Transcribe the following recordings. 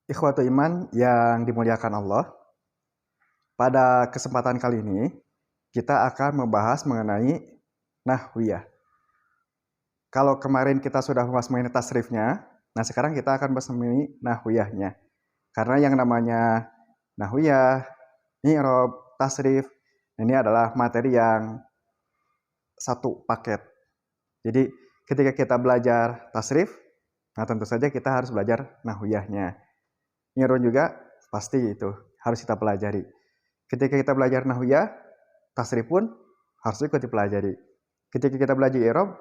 Ikhwatu iman yang dimuliakan Allah, pada kesempatan kali ini kita akan membahas mengenai nahwiyah. Kalau kemarin kita sudah membahas mengenai tasrifnya, nah sekarang kita akan bahas mengenai nahwiyahnya. Karena yang namanya nahwiyah, i'rab, tasrif, ini adalah materi yang satu paket. Jadi ketika kita belajar tasrif, nah tentu saja kita harus belajar nahwiyahnya. I'rab juga pasti itu harus kita pelajari. Ketika kita belajar nahwiyah, tasrif pun harus ikut dipelajari. Ketika kita belajar i'rab,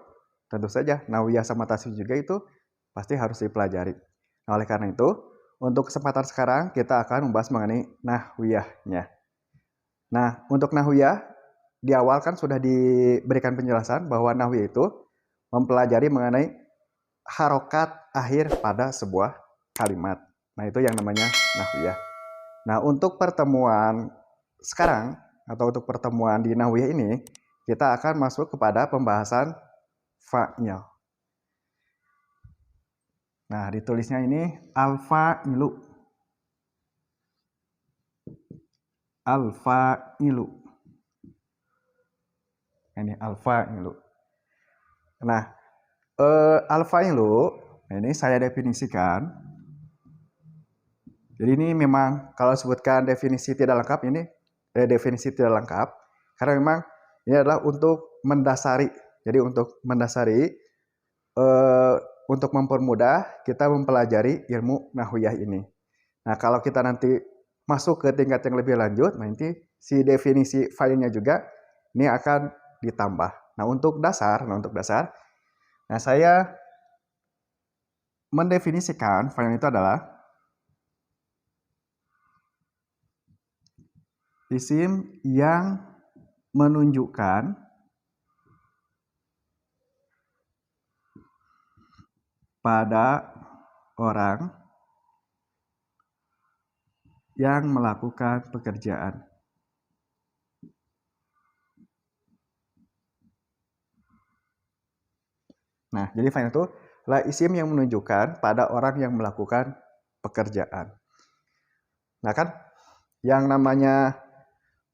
tentu saja nahwiyah sama tasrif juga itu pasti harus dipelajari. Nah, oleh karena itu, untuk kesempatan sekarang kita akan membahas mengenai nahwiyahnya. Nah, untuk nahwiyah di awal kan sudah diberikan penjelasan bahwa nahwiyah itu mempelajari mengenai harokat akhir pada sebuah kalimat. Nah, itu yang namanya nahwiyah. Nah, untuk pertemuan sekarang atau untuk pertemuan di nahwiyah ini, kita akan masuk kepada pembahasan fa'il. Nah, ditulisnya ini al-fa'ilu. Al-fa'ilu. Ini al-fa'ilu. Nah, al-fa'ilu ini saya definisikan. Jadi ini memang kalau sebutkan definisi tidak lengkap ini definisi tidak lengkap karena memang ini adalah untuk mendasari. Jadi untuk mendasari untuk mempermudah kita mempelajari ilmu nahwiyah ini. Nah, kalau kita nanti masuk ke tingkat yang lebih lanjut, nanti si definisi filenya juga ini akan ditambah. Nah, untuk dasar, nah saya mendefinisikan file itu adalah isim yang menunjukkan pada orang yang melakukan pekerjaan. Nah, jadi file itu adalah isim yang menunjukkan pada orang yang melakukan pekerjaan. Nah kan, yang namanya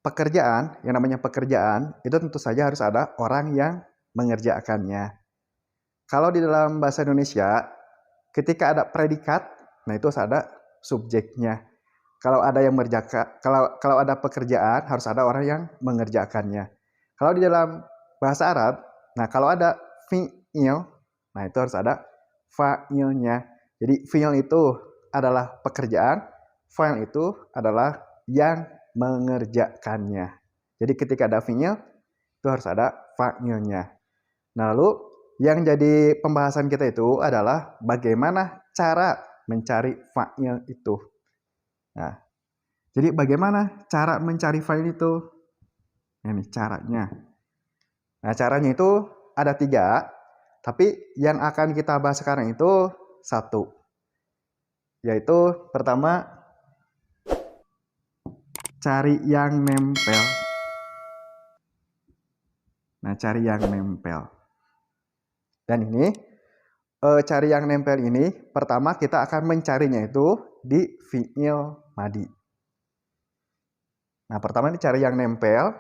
pekerjaan itu tentu saja harus ada orang yang mengerjakannya. Kalau di dalam bahasa Indonesia, ketika ada predikat, nah itu harus ada subjeknya. Kalau ada yang kalau ada pekerjaan harus ada orang yang mengerjakannya. Kalau di dalam bahasa Arab, nah kalau ada fi'il, nah itu harus ada fa'ilnya. Jadi fi'il itu adalah pekerjaan, fa'il itu adalah yang mengerjakannya. Jadi ketika ada fi'il itu harus ada fa'ilnya. Nah, lalu yang jadi pembahasan kita itu adalah bagaimana cara mencari fa'il itu. Nah, jadi bagaimana cara mencari fa'il itu? Ini caranya. Nah, caranya itu ada 3, tapi yang akan kita bahas sekarang itu 1. Yaitu pertama, cari yang nempel. Nah, cari yang nempel. Dan ini, cari yang nempel ini, pertama kita akan mencarinya itu di fi'il madi. Nah, pertama ini cari yang nempel.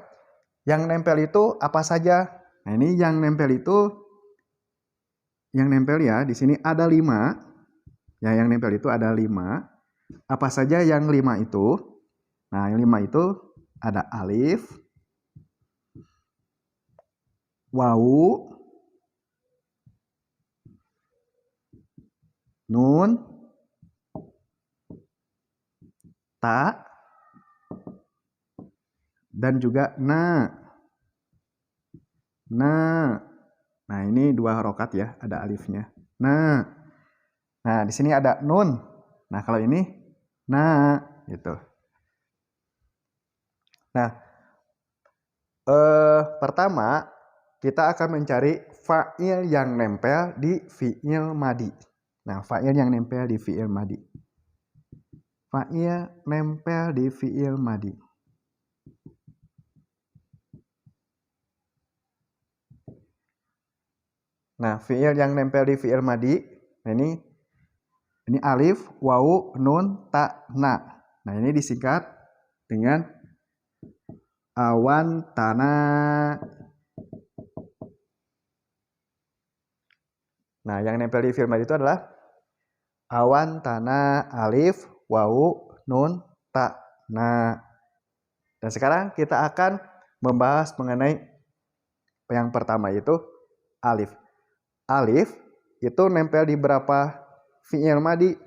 Yang nempel itu apa saja? Nah, ini yang nempel itu, yang nempel ya, di sini ada 5. Ya, yang nempel itu ada 5. Apa saja yang 5 itu? Nah, yang 5 itu ada alif, wawu, nun, ta, dan juga na. Nah ini 2 harokat ya, ada alifnya. Nah di sini ada nun. Nah kalau ini na gitu. Nah pertama kita akan mencari fa'il yang nempel di fi'il madi. Nah fa'il yang nempel di fi'il madi. Fa'il nempel di fi'il madi. Nah, fi'il yang nempel di fi'il madi, nah ini Ini alif, wawu, nun, ta, na. Nah, ini disingkat dengan awan tanah. Nah, yang nempel di fi'il madhi itu adalah awan tanah, alif, wawu, nun, ta, na. Dan sekarang kita akan membahas mengenai yang pertama, yaitu alif. Alif itu nempel di berapa fi'il madhi?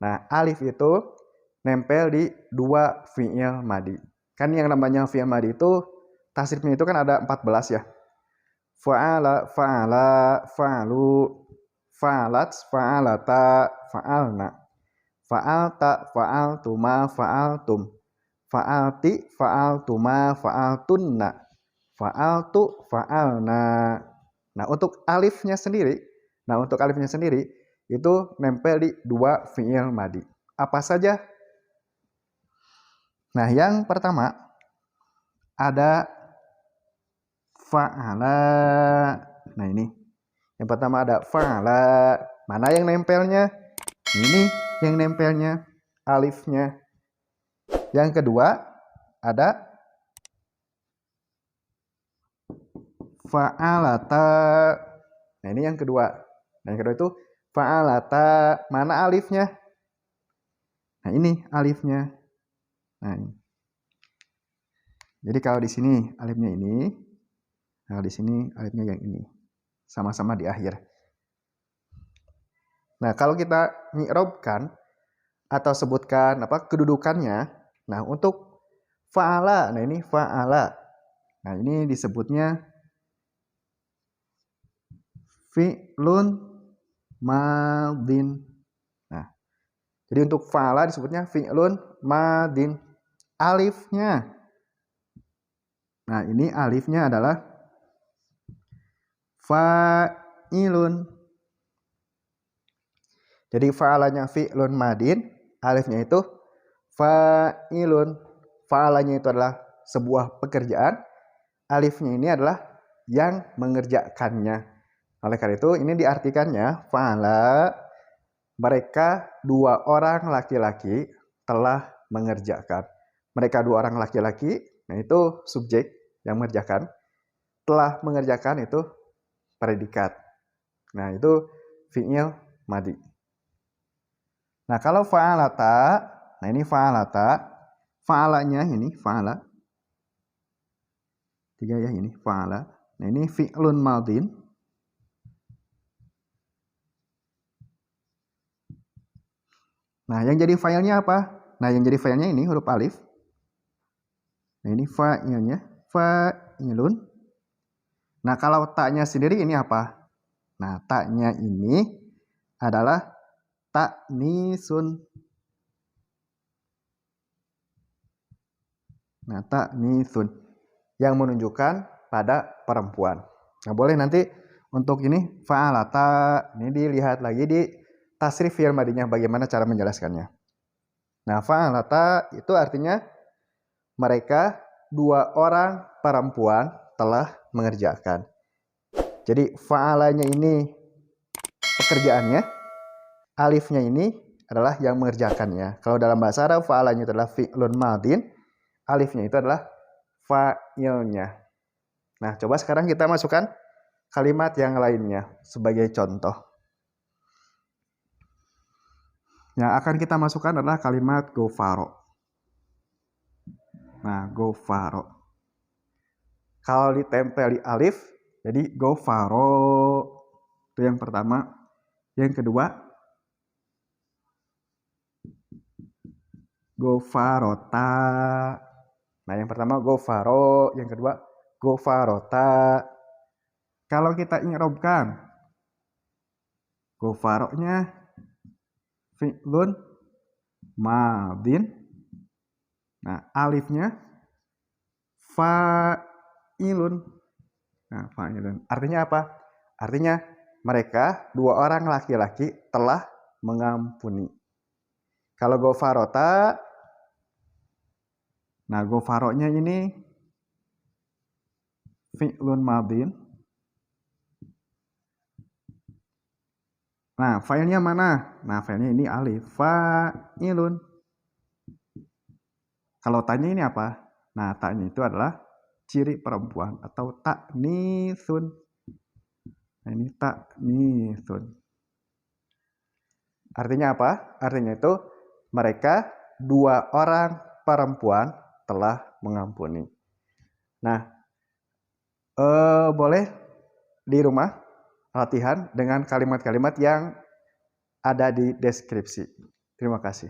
Nah, alif itu nempel di 2 fi'il madhi. Kan yang namanya fi'il madhi itu tasrifnya itu kan ada 14 ya. Fa'ala, fa'ala, fa'alu, fa'alat, fa'alata, fa'alna, fa'alta, fa'altuma, fa'altum, fa'alti, fa'altuma, fa'altunna, fa'altu, fa'alna. Nah, untuk alifnya sendiri, itu nempel di 2 fi'il madhi. Apa saja? Nah, yang pertama ada fa'ala. Nah, ini. Yang pertama ada fa'ala. Mana yang nempelnya? Ini yang nempelnya, alifnya. Yang kedua ada fa'alata. Nah, ini yang kedua. Nah, yang kedua itu fa'alata. Mana alifnya? Nah, ini alifnya. Nah, ini. Jadi kalau di sini alifnya ini, nah di sini alifnya yang ini. Sama-sama di akhir. Nah, kalau kita nyi'robkan atau sebutkan kedudukannya. Nah, untuk fa'ala, nah ini fa'ala. Nah, ini disebutnya fi'lun madin. Nah, jadi untuk fa'ala disebutnya fi'lun madin. Alifnya. Nah, ini alifnya adalah fa'ilun. Jadi fa'alanya fi'lun madin, alifnya itu fa'ilun. Fa'alanya itu adalah sebuah pekerjaan, alifnya ini adalah yang mengerjakannya. Oleh karena itu ini diartikannya fa'ala, mereka 2 orang laki-laki telah mengerjakan. Mereka 2 orang laki-laki, nah itu subjek yang mengerjakan. Telah mengerjakan itu predikat. Nah, itu fi'il madhi. Nah, kalau fa'alata, nah ini fa'alata, fa'alanya ini fa'ala. 3 ya, ini fa'ala. Nah, ini fi'lun madin. Nah, yang jadi fa'ilnya apa? Nah, yang jadi fa'ilnya ini huruf alif. Nah, ini fa'ilnya fa'ilun. Nah, kalau ta'nya sendiri ini apa? Nah, ta'nya ini adalah ta'nisun. Nah, ta'nisun yang menunjukkan pada perempuan. Nah, boleh nanti untuk ini fa'alata, ini dilihat lagi di tasrif fi'il madhinya bagaimana cara menjelaskannya. Nah, fa'alata itu artinya mereka 2 orang perempuan telah mengerjakan. Jadi fa'alanya ini pekerjaannya, alifnya ini adalah yang mengerjakannya. Kalau dalam bahasa Arab fa'alanya itu adalah fi'lun madin, alifnya itu adalah fa'ilnya. Nah, coba sekarang kita masukkan kalimat yang lainnya sebagai contoh. Yang akan kita masukkan adalah kalimat gofaro. Nah, gofaro. Kalau ditempel di alif, jadi gofaro. Itu yang pertama. Yang kedua, gofarota. Nah, yang pertama gofaro, yang kedua gofarota. Kalau kita i'robkan, gofaronya fi'lun madin. Nah, alifnya fa'ilun. Nah, fa'ilun. Artinya apa? Artinya mereka 2 orang laki-laki telah mengampuni. Kalau gofarota, nah gofaronya ini fi'lun madin. Nah, filenya mana? Nah, filenya ini alif. Fa'ilun. Kalau tanya ini apa? Nah, tanya itu adalah ciri perempuan atau ta'nisun. Nah, ini ta'nisun. Artinya apa? Artinya itu mereka dua orang perempuan telah mengampuni. Nah, boleh di rumah latihan dengan kalimat-kalimat yang ada di deskripsi. Terima kasih.